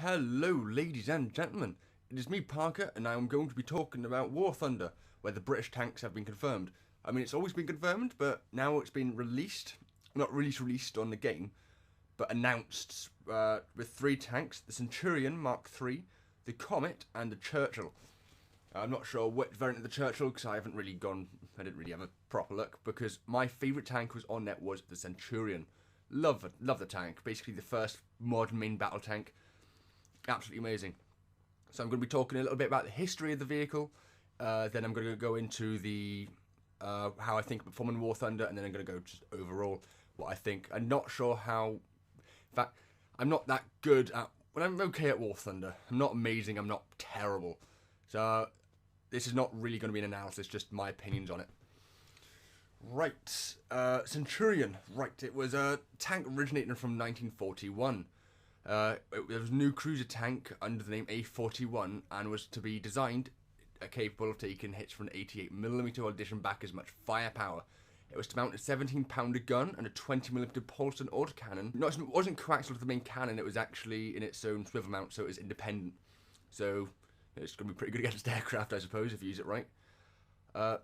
Hello, ladies and gentlemen. It is me, Parker, and I am going to be talking about War Thunder, where the British tanks have been confirmed. I mean, it's always been confirmed, but now it's been released. Not released on the game, but announced with three tanks: the Centurion Mark III, the Comet, and the Churchill. I'm not sure which variant of the Churchill because I didn't really have a proper look because my favourite tank was on that was the Centurion. Love the tank. Basically the first modern main battle tank. Absolutely amazing. So I'm going to be talking a little bit about the history of the vehicle. Then I'm going to go into the how I think performing War Thunder, and then I'm going to go just overall what I think. I'm not sure how. In fact, I'm not that good at. Well, I'm okay at War Thunder. I'm not amazing. I'm not terrible. So this is not really going to be an analysis, just my opinions on it. Right, Centurion. Right, it was a tank originating from 1941. It was a new cruiser tank under the name A41 and was to be designed capable of taking hits from an 88mm while dishing back as much firepower. It was to mount a 17-pounder gun and a 20mm pulse and autocannon. It wasn't coaxial to the main cannon, it was actually in its own swivel mount, so it was independent. So it's going to be pretty good against aircraft, I suppose, if you use it right. So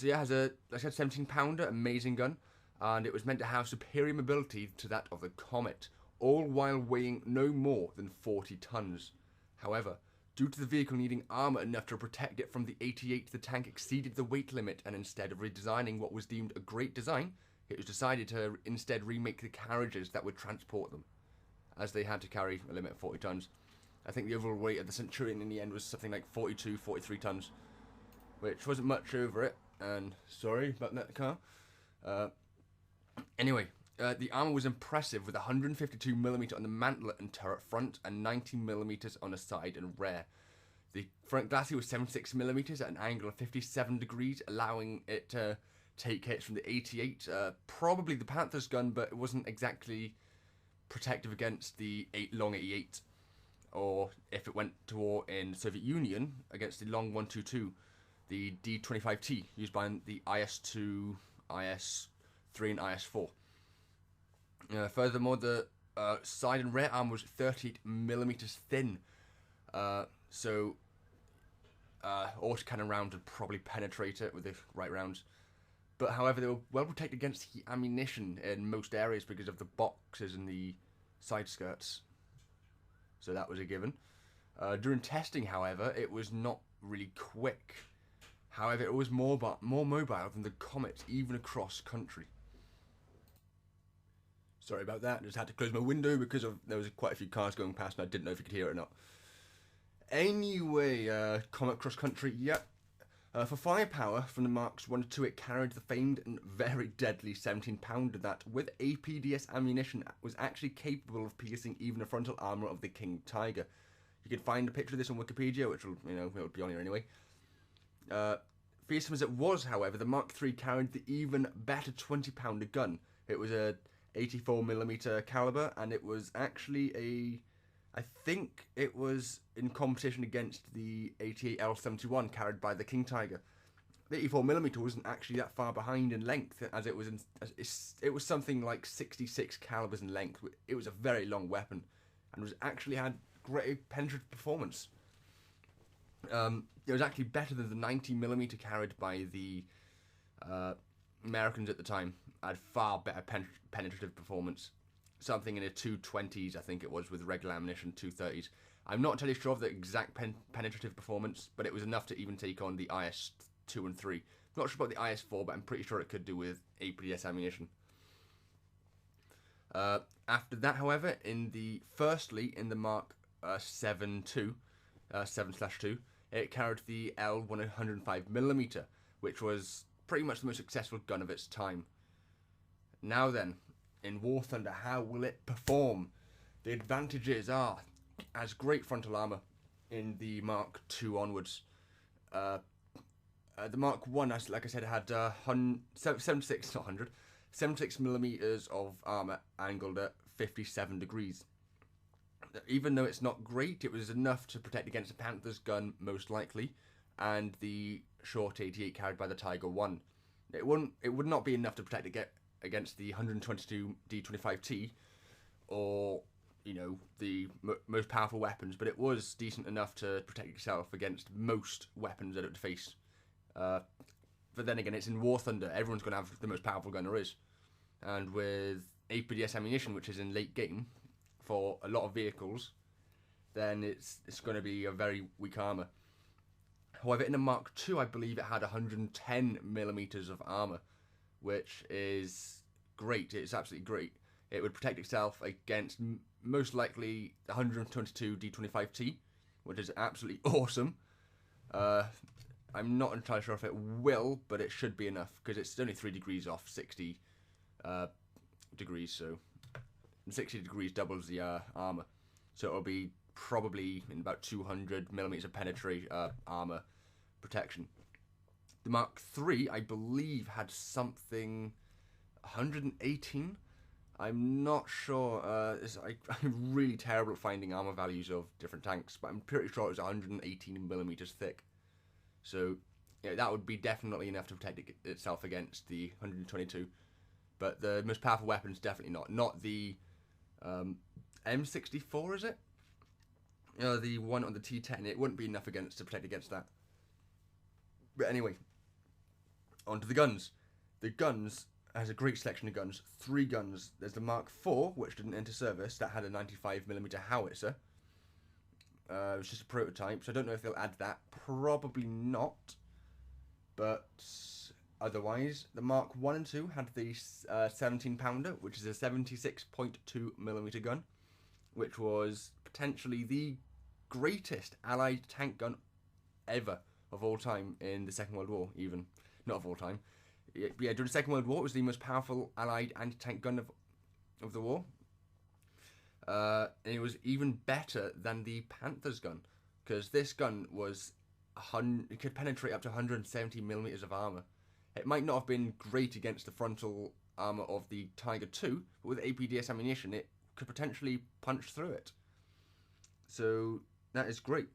yeah, it has a, like I said, 17-pounder, amazing gun, and it was meant to have superior mobility to that of the Comet, all while weighing no more than 40 tons. However, due to the vehicle needing armour enough to protect it from the 88, the tank exceeded the weight limit, and instead of redesigning what was deemed a great design, it was decided to instead remake the carriages that would transport them, as they had to carry a limit of 40 tons. I think the overall weight of the Centurion in the end was something like 42, 43 tons, which wasn't much over it, and sorry about that car. Anyway, the armour was impressive with 152mm on the mantlet and turret front and 90mm on the side and rear. The front glacis was 76mm at an angle of 57 degrees, allowing it to take hits from the 88, probably the Panther's gun, but it wasn't exactly protective against the long 88, or if it went to war in the Soviet Union against the long 122, the D-25T used by the IS-2, IS-3 and IS-4. Furthermore, the side and rear arm was 38mm thin, so autocannon rounds would probably penetrate it with the right rounds. But however, they were well protected against heat ammunition in most areas because of the boxes and the side skirts. So that was a given. During testing, however, it was not really quick. However, it was more mobile than the Comet, even across country. Sorry about that, I just had to close my window because there was quite a few cars going past and I didn't know if you could hear it or not. Anyway, Comet cross country, yep. For firepower from the Marks 1 to 2, it carried the famed and very deadly 17-pounder that, with APDS ammunition, was actually capable of piercing even the frontal armour of the King Tiger. You can find a picture of this on Wikipedia, which will, it'll be on here anyway. Fearsome as it was, however, the Mark III carried the even better 20-pounder gun. It was a 84mm caliber, and it was actually I think it was in competition against the 88L71 carried by the King Tiger. The 84mm wasn't actually that far behind in length, as it was something like 66 calibers in length. It was a very long weapon, and had great penetrative performance. It was actually better than the 90mm carried by the Americans at the time. Had far better penetrative performance. Something in the 220s, I think it was, with regular ammunition, 230s. I'm not entirely sure of the exact penetrative performance, but it was enough to even take on the IS-2 and 3. Not sure about the IS-4, but I'm pretty sure it could do with APDS ammunition. After that, however, in the Mark 7-2, it carried the L105mm, which was pretty much the most successful gun of its time. Now then, in War Thunder, how will it perform? The advantages are as great frontal armour in the Mark II onwards. The Mark I, like I said, had 76mm of armour angled at 57 degrees. Even though it's not great, it was enough to protect against the Panther's gun, most likely, and the short 88 carried by the Tiger I. It would not be enough to protect against the 122 D25T, or the most powerful weapons, but it was decent enough to protect itself against most weapons that it would face. But then again, it's in War Thunder. Everyone's going to have the most powerful gun there is. And with APDS ammunition, which is in late game for a lot of vehicles, then it's going to be a very weak armor. However, in a Mark II, I believe it had 110 millimeters of armor, which is great. It's absolutely great. It would protect itself against most likely 122 D25T, which is absolutely awesome. I'm not entirely sure if it will, but it should be enough, because it's only 3 degrees off 60 degrees, so 60 degrees doubles the armor. So it'll be probably in about 200 millimeters of penetrate armor protection. The Mark III, I believe, had something 118. I'm not sure. I'm really terrible at finding armor values of different tanks, but I'm pretty sure it was 118 millimeters thick. So yeah, that would be definitely enough to protect itself against the 122. But the most powerful weapons, definitely not. Not the M64, is it? The one on the T10. It wouldn't be enough to protect against that. But anyway, on to the guns. The guns has a great selection of guns. 3 guns. There's the Mark IV, which didn't enter service. That had a 95mm howitzer. It was just a prototype, so I don't know if they'll add that. Probably not. But otherwise, the Mark I and II had the 17-pounder, which is a 76.2mm gun, which was potentially the greatest Allied tank gun ever of all time in the Second World War, even. Not of all time. Yeah, during the Second World War, it was the most powerful Allied anti-tank gun of the war. And it was even better than the Panther's gun, because this gun was it could penetrate up to 170 millimeters of armor. It might not have been great against the frontal armor of the Tiger II, but with APDS ammunition, it could potentially punch through it. So that is great.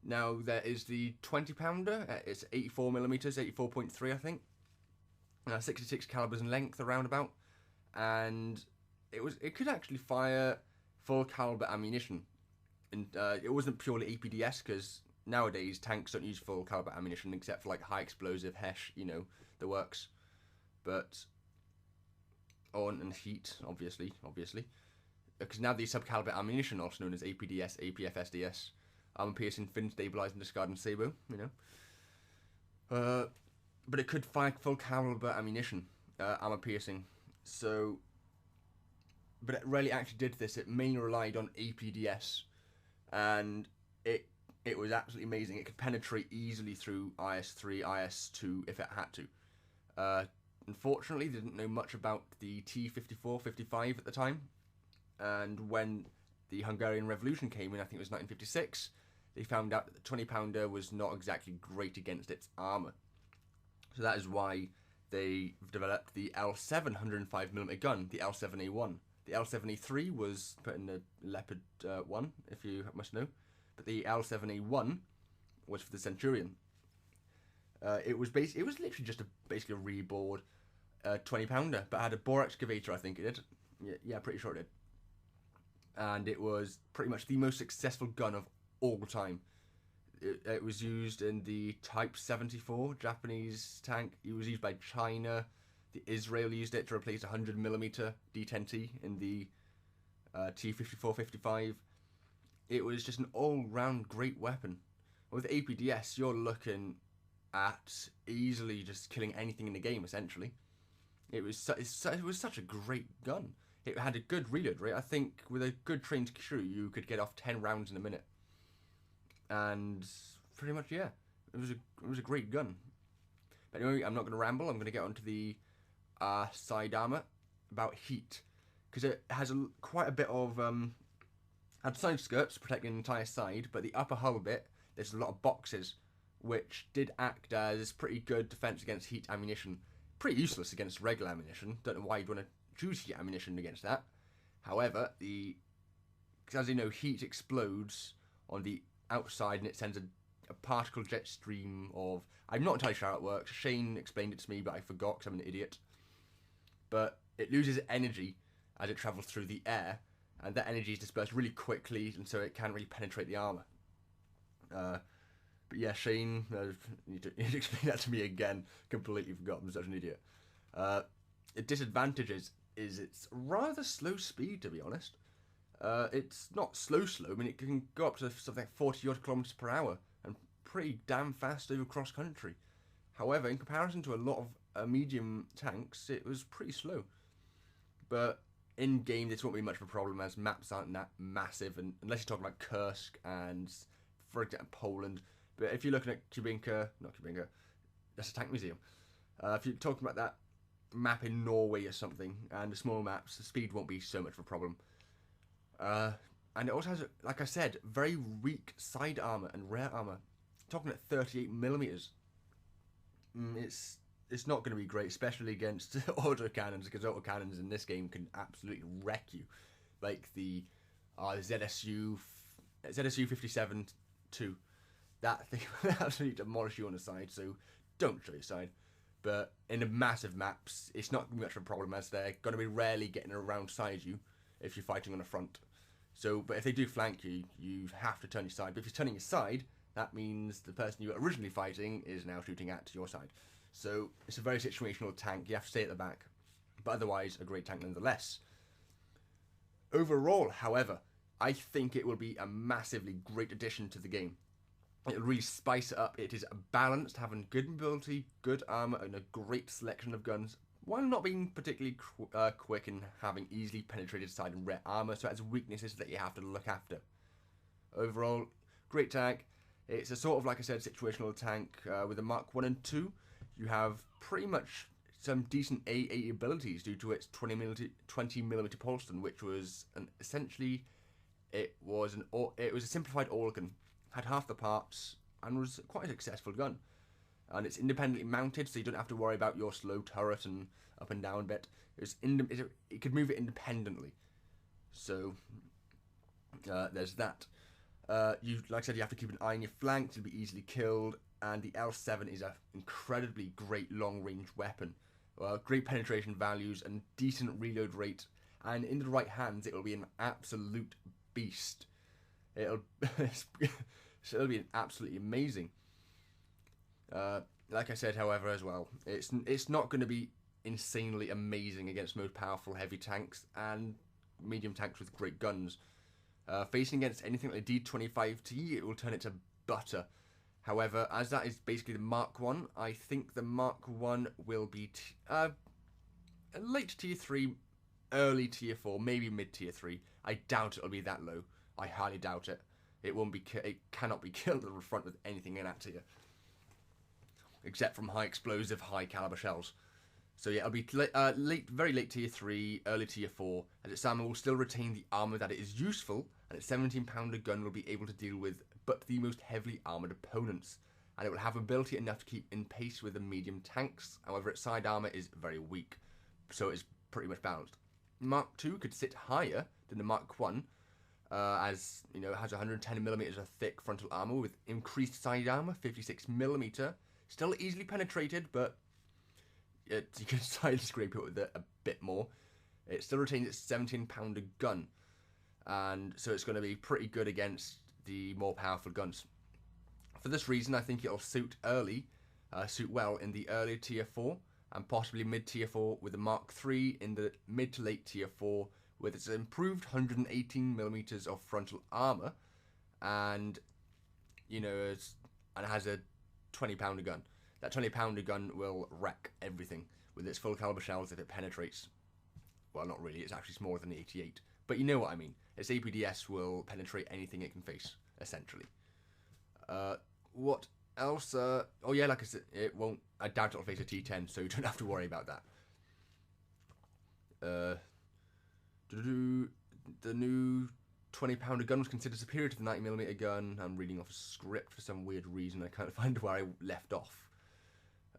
Now there is the 20-pounder. It's 84 millimeters, 84.3, I think. 66 calibers in length, around about, and it could actually fire full caliber ammunition, and it wasn't purely APDS, because nowadays tanks don't use full caliber ammunition except for like high explosive HESH, the works, but and heat, obviously, because now the subcaliber ammunition, also known as APDS, APFSDS, armor piercing, fin stabilizing, discarding sabot, but it could fire full caliber ammunition, armor piercing. So, but it rarely actually did this. It mainly relied on APDS, and it was absolutely amazing. It could penetrate easily through IS-3, IS-2 if it had to. Unfortunately, they didn't know much about the T-54, 55 at the time, and when the Hungarian Revolution came in, I think it was 1956, they found out that the 20-pounder was not exactly great against its armor. So that is why they developed the L7 105mm gun, the L7A1. The L7A3 was put in the Leopard 1, if you must know. But the L7A1 was for the Centurion. It was literally just basically a rebored 20-pounder, but it had a bore excavator, I think it did. Yeah, pretty sure it did. And it was pretty much the most successful gun of all time. It was used in the Type 74 Japanese tank. It was used by China. Israel used it to replace 100mm D10T in the T-54-55. It was just an all-round great weapon. With APDS, you're looking at easily just killing anything in the game, essentially. It was such a great gun. It had a good reload rate. I think with a good trained crew, you could get off 10 rounds in a minute. And pretty much, yeah, it was a great gun. But anyway, I'm not going to ramble. I'm going to get onto the side armor about heat, because it has quite a bit of had side skirts protecting the entire side, but the upper hull bit, there's a lot of boxes, which did act as pretty good defense against heat ammunition. Pretty useless against regular ammunition. Don't know why you'd want to choose heat ammunition against that. However, as you know, heat explodes on the outside and it sends a particle jet stream of... I'm not entirely sure how it works. Shane explained it to me, but I forgot because I'm an idiot. But it loses energy as it travels through the air, and that energy is dispersed really quickly, and so it can't really penetrate the armor. But yeah, Shane, you need to explain that to me again. Completely forgot. I'm such an idiot. The disadvantage is it's rather slow speed, to be honest. It's not slow. I mean, it can go up to something like 40 odd kilometers per hour and pretty damn fast over cross country. However, in comparison to a lot of medium tanks, it was pretty slow. But in game, this won't be much of a problem as maps aren't that massive, and unless you're talking about Kursk and, for example, Poland. But if you're looking at not Kubinka, that's a tank museum. If you're talking about that map in Norway or something, and the small maps, the speed won't be so much of a problem. And it also has, like I said, very weak side armor and rear armor. Talking at 38 millimeters, it's not going to be great, especially against autocannons, because autocannons in this game can absolutely wreck you, like the ZSU 57-2. That thing will absolutely demolish you on the side, so don't show your side. But in the massive maps, it's not much of a problem, as they're going to be rarely getting around side you if you're fighting on the front. So, but if they do flank you, you have to turn your side. But if you're turning your side, that means the person you were originally fighting is now shooting at your side. So it's a very situational tank. You have to stay at the back. But otherwise, a great tank nonetheless. Overall, however, I think it will be a massively great addition to the game. It'll really spice it up. It is balanced, having good mobility, good armor, and a great selection of guns, while not being particularly quick and having easily penetrated side and rear armor, so it has weaknesses that you have to look after. Overall, great tank. It's a sort of, like I said, situational tank. With the Mark 1 and 2, you have pretty much some decent AA abilities due to its 20mm Polston, which was essentially it was a simplified organ. Had half the parts and was quite a successful gun. And it's independently mounted, so you don't have to worry about your slow turret and up and down bit. It could move it independently. So there's that. Like I said, you have to keep an eye on your flanks to be easily killed. And the L7 is an incredibly great long-range weapon. Great penetration values and decent reload rate. And in the right hands, it will be an absolute beast. It'll be absolutely amazing. Like I said, however, as well, it's not going to be insanely amazing against most powerful heavy tanks and medium tanks with great guns. Facing against anything like a D25T, it will turn it to butter. However, as that is basically the Mark 1, I think the Mark 1 will be late tier 3, early tier 4, maybe mid tier 3. I doubt it'll be that low. I highly doubt it. It cannot be killed at the front with anything in that tier, except from high explosive, high caliber shells. So yeah, it'll be very late tier 3, early tier 4, as its armor will still retain the armor that it is useful, and its 17-pounder gun will be able to deal with but the most heavily armored opponents, and it will have ability enough to keep in pace with the medium tanks. However, its side armor is very weak, so it's pretty much balanced. Mark 2 could sit higher than the Mark 1, as you know, it has 110mm of thick frontal armor with increased side armor, 56mm. Still easily penetrated, but you can side scrape it with it a bit more. It still retains its 17-pounder gun, and so it's going to be pretty good against the more powerful guns. For this reason, I think it'll suit well in the early tier 4 and possibly mid tier 4, with the Mark 3 in the mid to late tier 4 with its improved 118mm of frontal armor, and you know, and it has a 20-pounder gun. That 20-pounder gun will wreck everything with its full caliber shells if it penetrates. Well, not really, it's actually smaller than the 88. But you know what I mean. Its APDS will penetrate anything it can face, essentially. What else? Oh yeah, like I said, it won't. I doubt it'll face a T10, so you don't have to worry about that. The new 20-pounder gun was considered superior to the 90mm gun. I'm reading off a script for some weird reason. I can't find where I left off.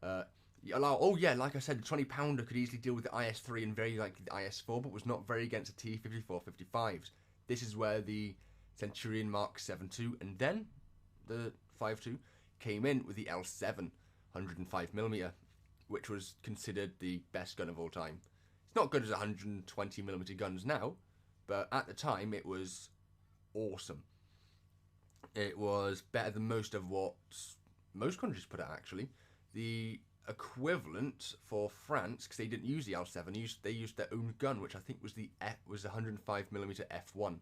Oh yeah, like I said, the 20-pounder could easily deal with the IS-3 and very likely the IS-4, but was not very against the T-54-55s. This is where the Centurion Mark 7.2 and then the 5.2 came in with the L7 105mm, which was considered the best gun of all time. It's not good as 120mm guns now, But at the time, it was awesome. It was better than most of what most countries put out, actually. The equivalent for France, because they didn't use the L7, they used their own gun, which I think was the 105mm F1.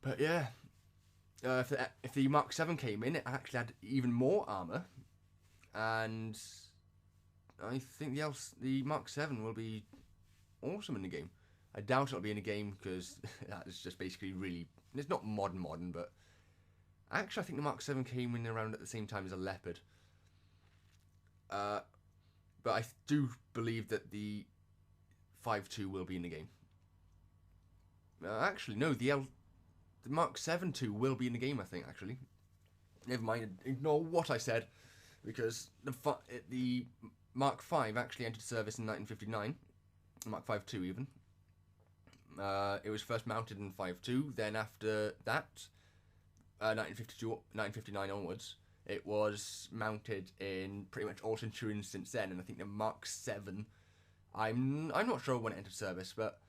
But yeah, if the Mark 7 came in, it actually had even more armor, and I think the Mark 7 will be awesome in the game. I doubt it'll be in the game because that's just basically really, it's not modern, but actually I think the Mark 7 came in around at the same time as a Leopard. But I do believe that the 5.2 will be in the game. Actually, no, the Mark 7.2 will be in the game, I think, actually. Never mind, ignore what I said, because the Mark 5 actually entered service in 1959, Mark 5.2 even. It was first mounted in 5.2, then after that, 1959 onwards, it was mounted in pretty much all Centurions since then, and I think the Mark 7, I'm not sure when it entered service, but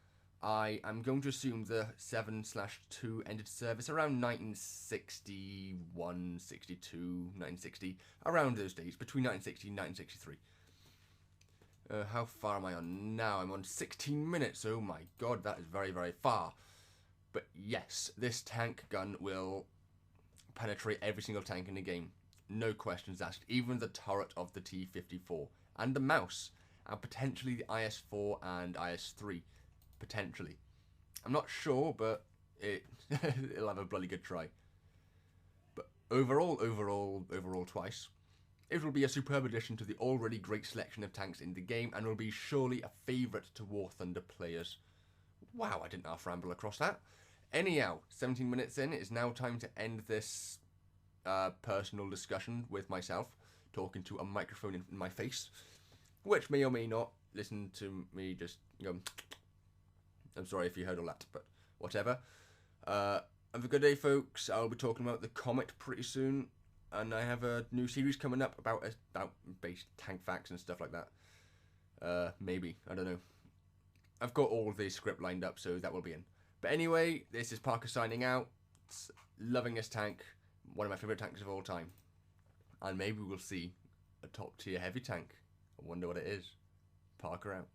I am going to assume the 7/2 ended service around 1961, 62, 1960, around those days, between 1960 and 1963. How far am I on now? I'm on 16 minutes. Oh my god, that is very, very far. But yes, this tank gun will penetrate every single tank in the game. No questions asked. Even the turret of the T-54. And the mouse. And potentially the IS-4 and IS-3. Potentially. I'm not sure, but it'll have a bloody good try. But overall twice, it will be a superb addition to the already great selection of tanks in the game, and will be surely a favourite to War Thunder players. Wow, I didn't half ramble across that. Anyhow, 17 minutes in, it is now time to end this personal discussion with myself, talking to a microphone in my face, which may or may not listen to me just go... I'm sorry if you heard all that, but whatever. Have a good day, folks. I'll be talking about the Comet pretty soon, and I have a new series coming up about base tank facts and stuff like that. Maybe, I don't know. I've got all the script lined up, so that will be in. But anyway, this is Parker signing out. Loving this tank, one of my favourite tanks of all time. And maybe we'll see a top tier heavy tank. I wonder what it is. Parker out.